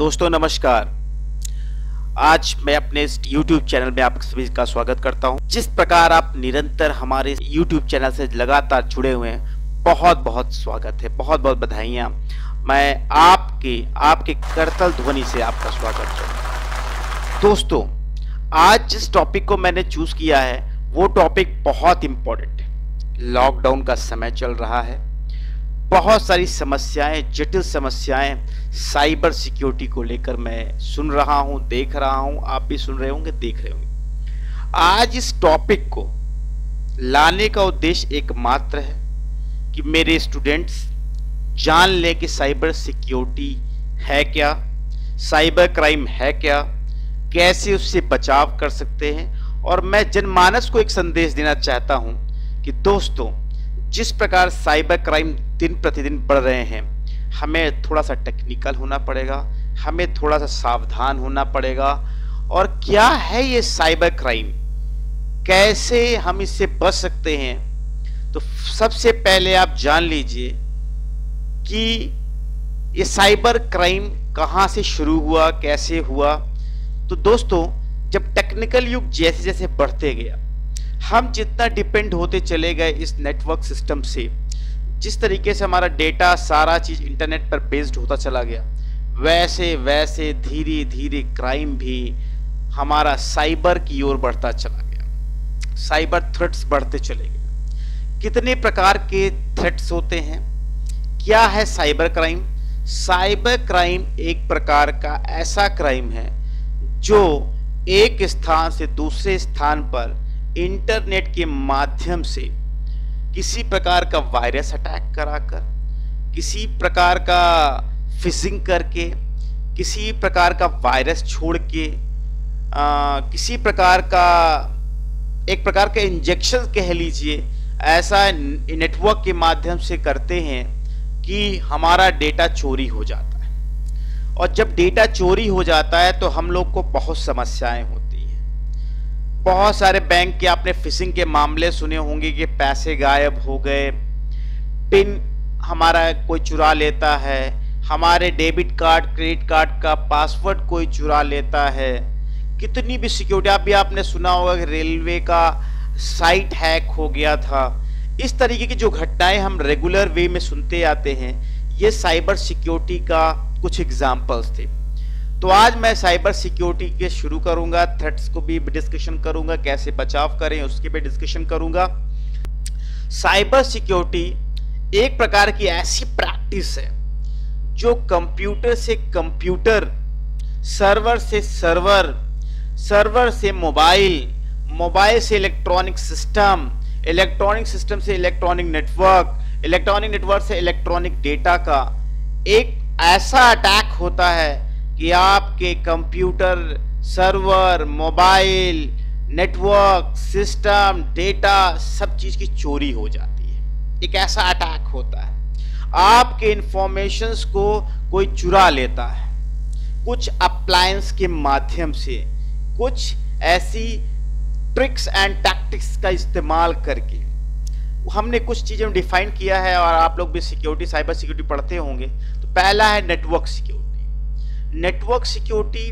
दोस्तों नमस्कार। आज मैं अपने इस YouTube चैनल में आप सभी का स्वागत करता हूं। जिस प्रकार आप निरंतर हमारे YouTube चैनल से लगातार जुड़े हुए हैं, बहुत बहुत स्वागत है, बहुत बहुत बधाइयां। मैं आपके करतल ध्वनि से आपका स्वागत करता हूं। दोस्तों, आज जिस टॉपिक को मैंने चूज किया है वो टॉपिक बहुत इंपॉर्टेंट है। लॉकडाउन का समय चल रहा है, बहुत सारी समस्याएं, जटिल समस्याएं साइबर सिक्योरिटी को लेकर मैं सुन रहा हूं, देख रहा हूं, आप भी सुन रहे होंगे, देख रहे होंगे। आज इस टॉपिक को लाने का उद्देश्य एकमात्र है कि मेरे स्टूडेंट्स जान लें कि साइबर सिक्योरिटी है क्या, साइबर क्राइम है क्या, कैसे उससे बचाव कर सकते हैं। और मैं जनमानस को एक संदेश देना चाहता हूं कि दोस्तों, जिस प्रकार साइबर क्राइम दिन प्रतिदिन बढ़ रहे हैं, हमें थोड़ा सा टेक्निकल होना पड़ेगा, हमें थोड़ा सा सावधान होना पड़ेगा। और क्या है ये साइबर क्राइम, कैसे हम इससे बच सकते हैं, तो सबसे पहले आप जान लीजिए कि ये साइबर क्राइम कहां से शुरू हुआ, कैसे हुआ। तो दोस्तों, जब टेक्निकल युग जैसे जैसे बढ़ते गया, हम जितना डिपेंड होते चले गए इस नेटवर्क सिस्टम से, जिस तरीके से हमारा डेटा सारा चीज इंटरनेट पर बेस्ड होता चला गया, वैसे वैसे धीरे धीरे क्राइम भी हमारा साइबर की ओर बढ़ता चला गया। साइबर थ्रेट्स बढ़ते चले गए। कितने प्रकार के थ्रेट्स होते हैं, क्या है साइबर क्राइम? साइबर क्राइम एक प्रकार का ऐसा क्राइम है जो एक स्थान से दूसरे स्थान पर इंटरनेट के माध्यम से किसी प्रकार का वायरस अटैक कराकर, किसी प्रकार का फिशिंग करके, किसी प्रकार का वायरस छोड़ के, किसी प्रकार का एक प्रकार का इंजेक्शन कह लीजिए, ऐसा नेटवर्क के माध्यम से करते हैं कि हमारा डेटा चोरी हो जाता है। और जब डेटा चोरी हो जाता है तो हम लोग को बहुत समस्याएं होती हैं। बहुत सारे बैंक के आपने फिशिंग के मामले सुने होंगे कि पैसे गायब हो गए, पिन हमारा कोई चुरा लेता है, हमारे डेबिट कार्ड, क्रेडिट कार्ड का पासवर्ड कोई चुरा लेता है। कितनी भी सिक्योरिटी, अभी आपने सुना होगा कि रेलवे का साइट हैक हो गया था। इस तरीके की जो घटनाएं हम रेगुलर वे में सुनते आते हैं, ये साइबर सिक्योरिटी का कुछ एग्जाम्पल्स थे। तो आज मैं साइबर सिक्योरिटी के शुरू करूंगा, थ्रेट्स को भी डिस्कशन करूंगा, कैसे बचाव करें उसके भी डिस्कशन करूंगा। साइबर सिक्योरिटी एक प्रकार की ऐसी प्रैक्टिस है जो कंप्यूटर से कंप्यूटर, सर्वर से सर्वर, सर्वर से मोबाइल, मोबाइल से इलेक्ट्रॉनिक सिस्टम, इलेक्ट्रॉनिक सिस्टम से इलेक्ट्रॉनिक नेटवर्क, इलेक्ट्रॉनिक नेटवर्क से इलेक्ट्रॉनिक डेटा का एक ऐसा अटैक होता है कि आपके computer, server, mobile, network, system, data, सब चीज की चोरी हो जाती है। एक ऐसा अटैक होता है, आपके इंफॉर्मेशंस को कोई चुरा लेता है, कुछ अप्लायंस के माध्यम से, कुछ ऐसी ट्रिक्स एंड टैक्टिक्स का इस्तेमाल करके। हमने कुछ चीजें डिफाइन किया है और आप लोग भी सिक्योरिटी, साइबर सिक्योरिटी पढ़ते होंगे। तो पहला है नेटवर्क सिक्योरिटी। नेटवर्क सिक्योरिटी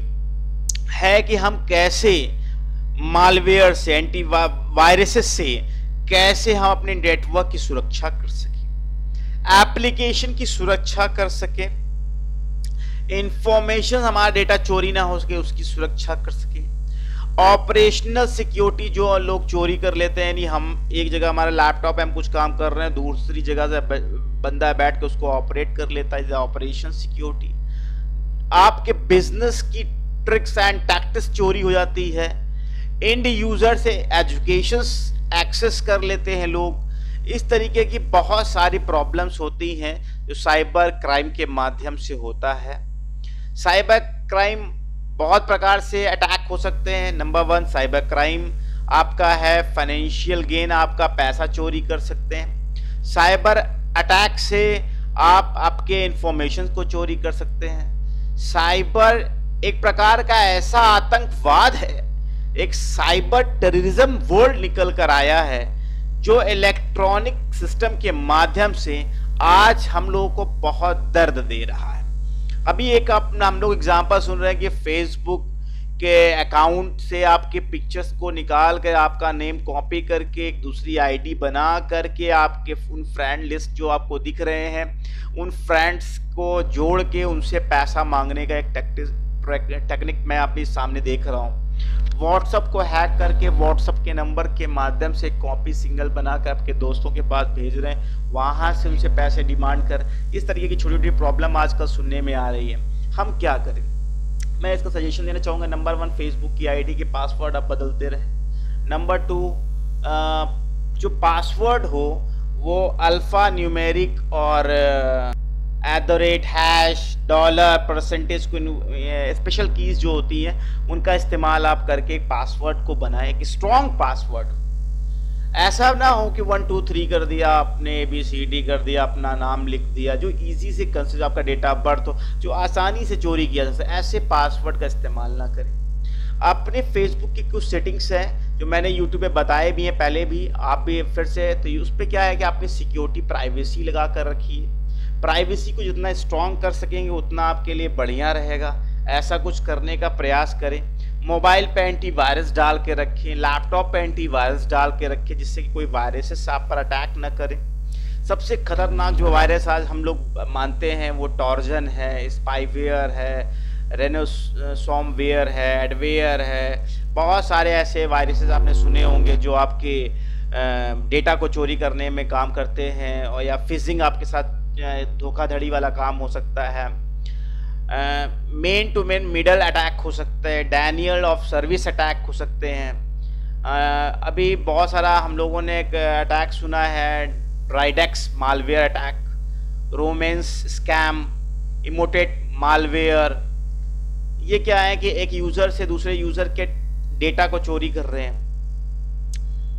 है कि हम कैसे मालवेयर से, एंटी वायरसेस से कैसे हम अपने नेटवर्क की सुरक्षा कर सके, एप्लीकेशन की सुरक्षा कर सके, इंफॉर्मेशन, हमारा डेटा चोरी ना हो सके उसकी सुरक्षा कर सके। ऑपरेशनल सिक्योरिटी, जो लोग चोरी कर लेते हैं, यानी हम एक जगह, हमारा लैपटॉप है, हम कुछ काम कर रहे हैं, दूसरी जगह से बंदा बैठ के उसको ऑपरेट कर लेता है, ऑपरेशन सिक्योरिटी। आपके बिजनेस की ट्रिक्स एंड टैक्टिक्स चोरी हो जाती है। एंड यूजर से एजुकेशन एक्सेस कर लेते हैं लोग। इस तरीके की बहुत सारी प्रॉब्लम्स होती हैं जो साइबर क्राइम के माध्यम से होता है। साइबर क्राइम बहुत प्रकार से अटैक हो सकते हैं। नंबर 1 साइबर क्राइम आपका है फाइनेंशियल गेन, आपका पैसा चोरी कर सकते हैं। साइबर अटैक से आप आपके इंफॉर्मेशन को चोरी कर सकते हैं। साइबर एक प्रकार का ऐसा आतंकवाद है, एक साइबर टेररिज्म वर्ल्ड निकल कर आया है जो इलेक्ट्रॉनिक सिस्टम के माध्यम से आज हम लोगों को बहुत दर्द दे रहा है। अभी एक हम लोग एग्जांपल सुन रहे हैं कि फेसबुक के अकाउंट से आपके पिक्चर्स को निकाल कर आपका नेम कॉपी करके एक दूसरी आईडी बना करके आपके उन फ्रेंड लिस्ट जो आपको दिख रहे हैं उन फ्रेंड्स को जोड़ के उनसे पैसा मांगने का एक टेक्निक मैं आपके सामने देख रहा हूँ। व्हाट्सअप को हैक करके व्हाट्सअप के नंबर के माध्यम से कॉपी सिग्नल बनाकर आपके दोस्तों के पास भेज रहे हैं, वहाँ से उनसे पैसे डिमांड कर, इस तरीके की छोटी छोटी प्रॉब्लम आजकल सुनने में आ रही है। हम क्या करें? मैं इसका सजेशन देना चाहूँगा। नंबर 1, फेसबुक की आईडी के पासवर्ड आप बदलते रहें। नंबर 2, जो पासवर्ड हो वो अल्फ़ा न्यूमेरिक और $#, परसेंटेज को स्पेशल कीज जो होती हैं उनका इस्तेमाल आप करके एक पासवर्ड को बनाएं, एक स्ट्रॉन्ग पासवर्ड। ऐसा ना हो कि 1 2 3 कर दिया आपने, ABCD कर दिया, अपना नाम लिख दिया, जो इजी से कंसिडर आपका डेट ऑफ बर्थ हो, जो आसानी से चोरी किया जा सकता है। ऐसे पासवर्ड का इस्तेमाल ना करें। अपने फेसबुक की कुछ सेटिंग्स हैं जो मैंने यूट्यूब पे बताए भी हैं पहले भी, आप भी फिर से, तो उस पर क्या है कि आपने सिक्योरिटी प्राइवेसी लगा कर रखी है। प्राइवेसी को जितना स्ट्रॉन्ग कर सकेंगे उतना आपके लिए बढ़िया रहेगा। ऐसा कुछ करने का प्रयास करें। मोबाइल पे एंटीवायरस डाल के रखें, लैपटॉप पे एंटीवायरस डाल के रखें जिससे कि कोई वायरसेस आप पर अटैक न करें। सबसे खतरनाक जो वायरस आज हम लोग मानते हैं वो टॉर्जन है, स्पाईवेयर है, रेनोसॉमवेयर है, एडवेयर है। बहुत सारे ऐसे वायरसेस आपने सुने होंगे जो आपके डेटा को चोरी करने में काम करते हैं, और या फिशिंग आपके साथ धोखाधड़ी वाला काम हो सकता है। Man to man middle attack हो सकते हैं, डैनियल ऑफ सर्विस अटैक हो सकते हैं। अभी बहुत सारा हम लोगों ने एक अटैक सुना है, Dridex malware attack, romance scam, Emotet malware. ये क्या है कि एक यूज़र से दूसरे यूज़र के डेटा को चोरी कर रहे हैं।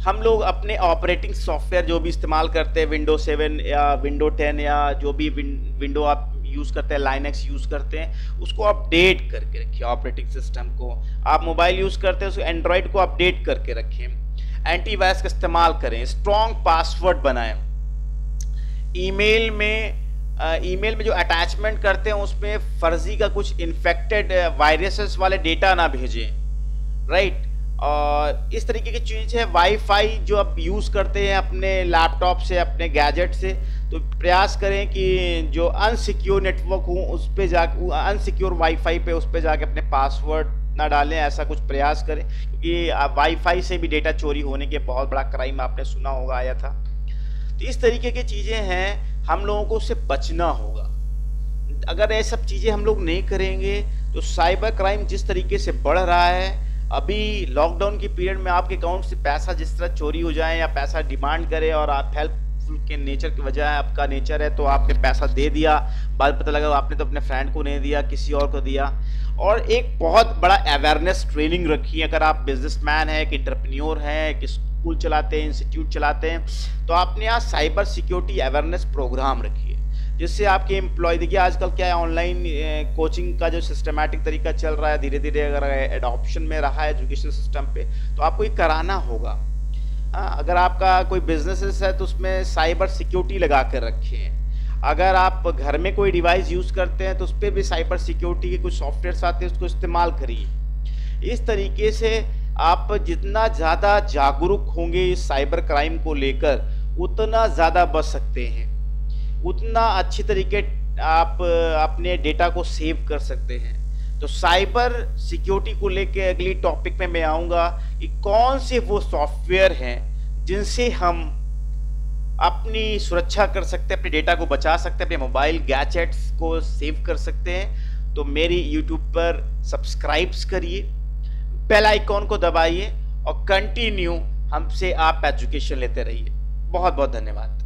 हम लोग अपने ऑपरेटिंग सॉफ्टवेयर जो भी इस्तेमाल करते हैं, विंडो 7 या विंडो 10 या जो भी विंडो आप यूज़ करते हैं, लाइनक्स यूज़ करते हैं, उसको अपडेट करके रखिए। ऑपरेटिंग सिस्टम को आप मोबाइल यूज़ करते हैं, उसको एंड्रॉयड को अपडेट करके रखें। एंटीवायरस का इस्तेमाल करें, स्ट्रॉन्ग पासवर्ड बनाएं। ईमेल में जो अटैचमेंट करते हैं उसमें फर्जी का कुछ इन्फेक्टेड वायरसेस वाले डेटा ना भेजें, राइट। और इस तरीके की चीज़ है। वाईफाई जो आप यूज़ करते हैं अपने लैपटॉप से, अपने गैजेट से, तो प्रयास करें कि जो अनसिक्योर नेटवर्क हो उस पर जाके, अनसिक्योर वाईफाई पे उस पर जाके अपने पासवर्ड ना डालें। ऐसा कुछ प्रयास करें क्योंकि वाईफाई से भी डेटा चोरी होने के बहुत बड़ा क्राइम आपने सुना होगा आया था। तो इस तरीके की चीज़ें हैं, हम लोगों को उससे बचना होगा। अगर ये सब चीज़ें हम लोग नहीं करेंगे तो साइबर क्राइम जिस तरीके से बढ़ रहा है, अभी लॉकडाउन की पीरियड में आपके अकाउंट से पैसा जिस तरह चोरी हो जाए या पैसा डिमांड करे और आप हेल्पफुल के नेचर की वजह आपका नेचर है तो आपने पैसा दे दिया, बाद पता लगा आपने तो अपने फ्रेंड को नहीं दिया, किसी और को दिया। और एक बहुत बड़ा अवेयरनेस ट्रेनिंग रखी है। अगर आप बिजनेसमैन हैं, एक एंटरप्रेन्योर हैं, एक स्कूल चलाते हैं, इंस्टीट्यूट चलाते हैं, तो आपने यहाँ साइबर सिक्योरिटी अवेयरनेस प्रोग्राम रखिए जिससे आपके एम्प्लॉय, देखिए आजकल क्या है, ऑनलाइन कोचिंग का जो सिस्टमैटिक तरीका चल रहा है, धीरे धीरे अगर एडॉप्शन में रहा है एजुकेशन सिस्टम पे, तो आपको ये कराना होगा। अगर आपका कोई बिजनेस है तो उसमें साइबर सिक्योरिटी लगा कर रखें। अगर आप घर में कोई डिवाइस यूज़ करते हैं तो उस पर भी साइबर सिक्योरिटी के कुछ सॉफ्टवेयर्स आते हैं, उसको इस्तेमाल करिए। इस तरीके से आप जितना ज़्यादा जागरूक होंगे इस साइबर क्राइम को लेकर, उतना ज़्यादा बच सकते हैं, उतना अच्छी तरीके आप अपने डेटा को सेव कर सकते हैं। तो साइबर सिक्योरिटी को लेके अगली टॉपिक में मैं आऊँगा कि कौन से वो सॉफ्टवेयर हैं जिनसे हम अपनी सुरक्षा कर सकते हैं, अपने डेटा को बचा सकते हैं, अपने मोबाइल गैजेट्स को सेव कर सकते हैं। तो मेरी यूट्यूब पर सब्सक्राइब्स करिए, बेल आइकॉन को दबाइए और कंटिन्यू हमसे आप एजुकेशन लेते रहिए। बहुत बहुत धन्यवाद।